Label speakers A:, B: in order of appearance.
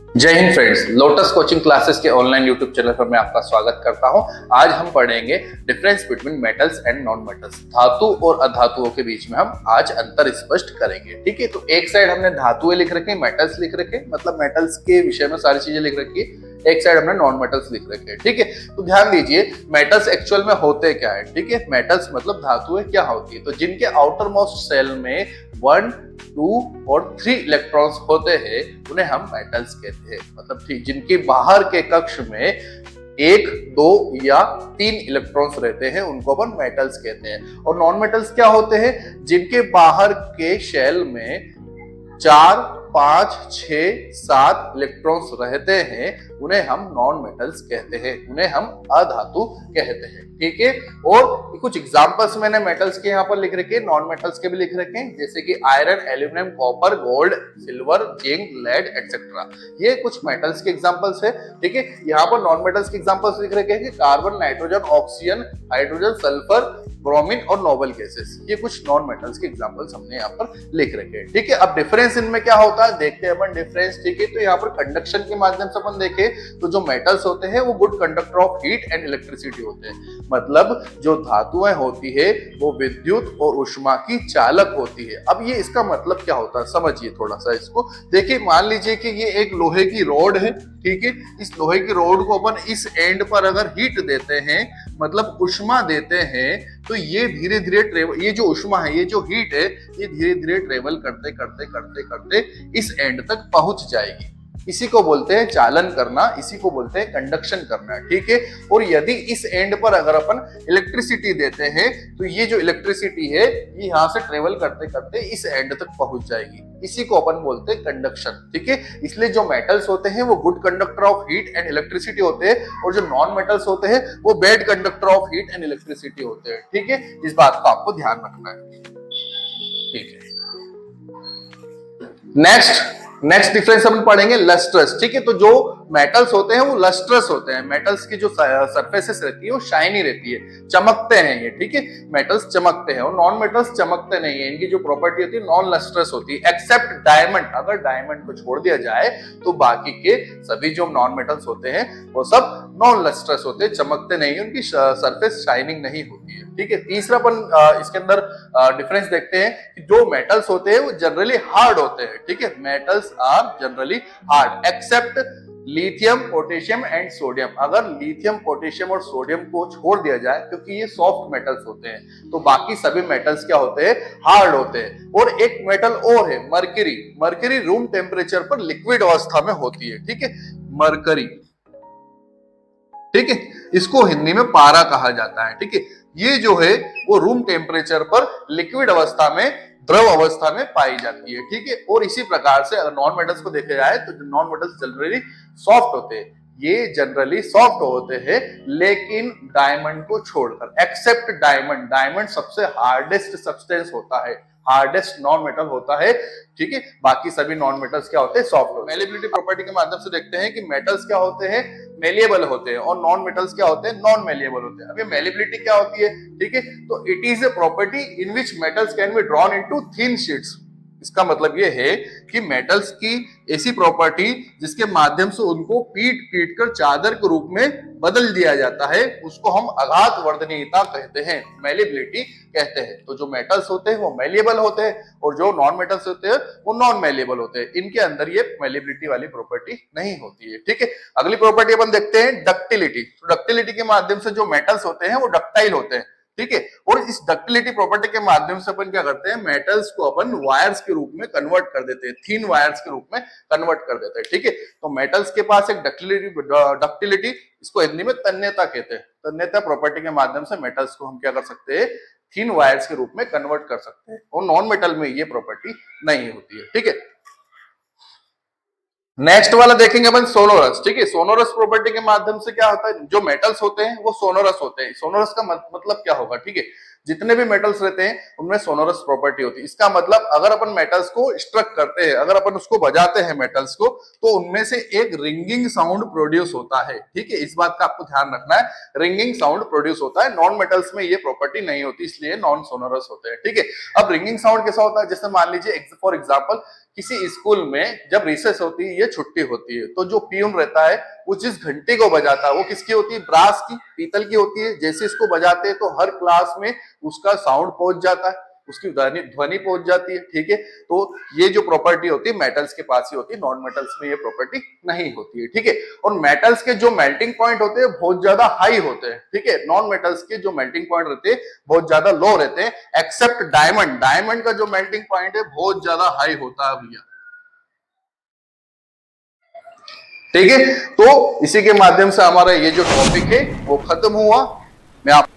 A: जय Hind friends, lotus coaching classes के online YouTube channel पर मैं आपका स्वागत करता हूं। आज हम पढ़ेंगे difference between metals and non metals. धातु और अधातुओं के बीच में हम आज अंतर स्पष्ट करेंगे। ठीक है, तो एक साइड हमने धातुएं लिख रखे, मेटल्स लिख रखे, मतलब मेटल्स के विषय में सारी चीजें लिख रखी है। एक साइड हमने नॉन मेटल्स लिख रखे हैं। ठीक है, तो ध्यान दीजिए मेटल्स एक्चुअल में होते क्या है। ठीक है, मेटल्स मतलब धातुएं क्या होती है, तो जिनके आउटर मोस्ट सेल में 1, 2 और 3 इलेक्ट्रॉन्स होते हैं उन्हें हम मेटल्स कहते हैं। मतलब ठीक जिनके बाहर के कक्ष में 1, 2 या 3 इलेक्ट्रॉन्स रहते हैं उनको अपन मेटल्स कहते हैं। और नॉन मेटल्स क्या होते हैं, जिनके बाहर के शेल में 4, 5, 6, 7 इलेक्ट्रॉन्स रहते हैं उन्हें हम नॉन मेटल्स कहते हैं, उन्हें हम अधातु कहते हैं। ठीक है, और कुछ एग्जांपल्स मैंने मेटल्स के यहाँ पर लिख रखे, नॉन मेटल्स के भी लिख रखे हैं, जैसे कि iron, aluminium, copper, gold, silver, zinc, lead etcetera. ये कुछ मेटल्स के एग्जांपल्स है। ठीक है, यहाँ पर नॉन मेटल्स के एग्जांपल्स लिख रखे हैं कि carbon, nitrogen, oxygen, hydrogen, sulphur, bromine और नोबल गैसेस। ये कुछ नॉन मेटल्स के एग्जांपल्स हमने यहाँ पर लिख रखे हैं। ठीक है, अब डिफरेंस इनमें क्या होता है देखते हैं अपन डिफरेंस। ठीक है, तो यहाँ पर कंडक्शन के माध्यम से अपन देखें तो जो मेटल्स होते हैं वो good conductor of heat and electricity होते हैं। मतलब जो धातुएं होती है वो विद्युत और ऊष्मा की चालक होती है। अब ये इसका मतलब क्या होता है समझिए थोड़ा सा इसको। देखिए मान लीजिए कि ये एक लोहे की रॉड है। ठीक है, इस लोहे की रॉड को अपन इस एंड पर अगर हीट देते हैं, मतलब ऊष्मा देते हैं, तो ये धीरे धीरे ट्रेवल, ये जो ऊष्मा है, ये जो हीट है, ये धीरे धीरे ट्रेवल करते करते करते करते इस एंड तक पहुंच जाएगी। इसी को बोलते हैं चालन करना, इसी को बोलते हैं कंडक्शन करना। ठीक है, और यदि इस एंड पर अगर अपन इलेक्ट्रिसिटी देते हैं तो ये जो इलेक्ट्रिसिटी है ये यहाँ से ट्रेवल करते करते इस एंड तक पहुंच जाएगी। इसी को अपन बोलते हैं कंडक्शन। ठीक है, इसलिए जो मेटल्स होते हैं वो good conductor of heat and electricity होते हैं, और जो नॉन मेटल्स होते हैं वो bad conductor of heat and electricity होते हैं। ठीक है, इस बात का आपको ध्यान रखना है। ठीक है, नेक्स्ट डिफरेंस हम पढ़ेंगे लस्ट्रस। ठीक है, तो जो मेटल्स होते हैं वो लस्ट्रस होते हैं। मेटल्स की जो सरफेसेस रहती है वो शाइनी रहती है, चमकते हैं ये। ठीक है, मेटल्स चमकते हैं, और नॉन मेटल्स चमकते नहीं है। इनकी जो प्रॉपर्टी होती है नॉन लस्ट्रस होती है, एक्सेप्ट डायमंड। अगर डायमंड को छोड़ दिया जाए तो बाकी के सभी जो नॉन मेटल्स होते हैं वो सब नॉन लस्ट्रस होते हैं, चमकते नहीं, उनकी सरफेस शाइनिंग नहीं होती है। ठीक है, तीसरा अपन इसके अंदर डिफरेंस देखते हैं कि जो मेटल्स होते हैं वो जनरली हार्ड होते हैं। ठीक है, metals are generally hard except lithium, potassium and sodium. अगर लिथियम, पोटेशियम और सोडियम को छोड़ दिया जाए, क्योंकि ये सॉफ्ट मेटल्स होते हैं, तो बाकी सभी मेटल्स क्या होते हैं, हार्ड होते हैं। और एक मेटल और है मरकरी। मरकरी रूम टेम्परेचर पर लिक्विड अवस्था में होती है। ठीक है, मरकरी, ठीक है, इसको हिंदी में पारा कहा जाता है। ठीक है, ये जो है वो रूम टेम्परेचर पर लिक्विड अवस्था में, द्रव अवस्था में पाई जाती है। ठीक है, और इसी प्रकार से अगर नॉन मेटल्स को देखा जाए तो नॉन मेटल्स जनरली सॉफ्ट होते हैं, ये जनरली सॉफ्ट होते हैं लेकिन डायमंड को छोड़कर, एक्सेप्ट डायमंड। डायमंड सबसे हार्डेस्ट सब्सटेंस होता है, हार्डेस्ट नॉन मेटल होता है। ठीक है, बाकी सभी नॉन मेटल्स क्या होते हैं, सॉफ्ट। मेलेबिलिटी प्रॉपर्टी के माध्यम से देखते हैं कि मेटल्स क्या होते हैं, मेलिएबल होते हैं, और नॉन मेटल्स क्या होते हैं, नॉन मेलिएबल होते हैं। अब ये मेलिबिलिटी क्या होती है, ठीक है, तो it is a property in which metals can be drawn into thin sheets. इसका मतलब ये है कि मेटल्स की ऐसी प्रॉपर्टी जिसके माध्यम से उनको पीट पीट कर चादर के रूप में बदल दिया जाता है, उसको हम अगाध वर्धनीयता कहते हैं, मेलिबिलिटी कहते हैं। तो जो मेटल्स होते हैं वो मेलिएबल होते हैं, और जो नॉन मेटल्स होते हैं वो नॉन मेलिएबल होते हैं। इनके अंदर ये मेलिबिलिटी वाली प्रॉपर्टी नहीं होती है। ठीक है, अगली प्रॉपर्टी अपन देखते हैं डक्टिलिटी। तो डक्टिलिटी के माध्यम से जो मेटल्स होते हैं वो डक्टाइल होते हैं। ठीक है, और इस डक्टिलिटी प्रॉपर्टी के माध्यम से अपन क्या करते हैं, मेटल्स को अपन वायर्स के रूप में कन्वर्ट कर देते हैं, थीन वायर्स के रूप में कन्वर्ट कर देते हैं। ठीक है, तो मेटल्स के पास एक डक्टिलिटी, इसको हिंदी में तन्यता कहते हैं। तन्यता प्रॉपर्टी के माध्यम से मेटल्स को हम क्या कर सकते हैं, थीन वायर्स के रूप में कन्वर्ट कर सकते हैं, और नॉन मेटल में ये प्रॉपर्टी नहीं होती है। ठीक है, नेक्स्ट वाला देखेंगे अपन सोनोरस। ठीक है, सोनोरस प्रॉपर्टी के माध्यम से क्या होता है, जो मेटल्स होते हैं वो सोनोरस होते हैं। सोनोरस का मतलब क्या होगा, ठीक है, जितने भी मेटल्स रहते हैं उनमें सोनोरस प्रॉपर्टी होती है। इसका मतलब अगर अपन मेटल्स को स्ट्रक करते हैं, अगर अपन उसको बजाते हैं मेटल्स को, तो उनमें से एक रिंगिंग साउंड प्रोड्यूस होता है। ठीक है, इस बात का आपको ध्यान रखना है, रिंगिंग साउंड प्रोड्यूस होता है। नॉन मेटल्स में ये प्रॉपर्टी नहीं होती, इसलिए नॉन सोनोरस होते हैं। ठीक है, अब रिंगिंग साउंड कैसा होता है, जैसे मान लीजिए फॉर एग्जाम्पल किसी स्कूल में जब रिसेस होती है या छुट्टी होती है, तो जो पियून रहता है वो जिस घंटी को बजाता है वो किसकी होती है, ब्रास की, पीतल की होती है। जैसे इसको बजाते हैं तो हर क्लास में उसका साउंड पहुंच जाता है, उसकी ध्वनि ध्वनि पहुंच जाती है। ठीक है, तो ये जो प्रॉपर्टी होती है मेटल्स के पास ही होती है, नॉन मेटल्स में ये प्रॉपर्टी नहीं होती है। ठीक है, और मेटल्स के जो मेल्टिंग पॉइंट होते हैं बहुत ज्यादा हाई होते हैं। ठीक है, नॉन मेटल्स के जो मेल्टिंग पॉइंट रहते हैं बहुत ज्यादा लो रहते हैं, एक्सेप्ट डायमंड। डायमंड का जो मेल्टिंग पॉइंट है बहुत ज्यादा हाई होता है भैया। ठीक है, तो इसी के माध्यम से हमारा ये जो टॉपिक है वो खत्म हुआ। मैं आप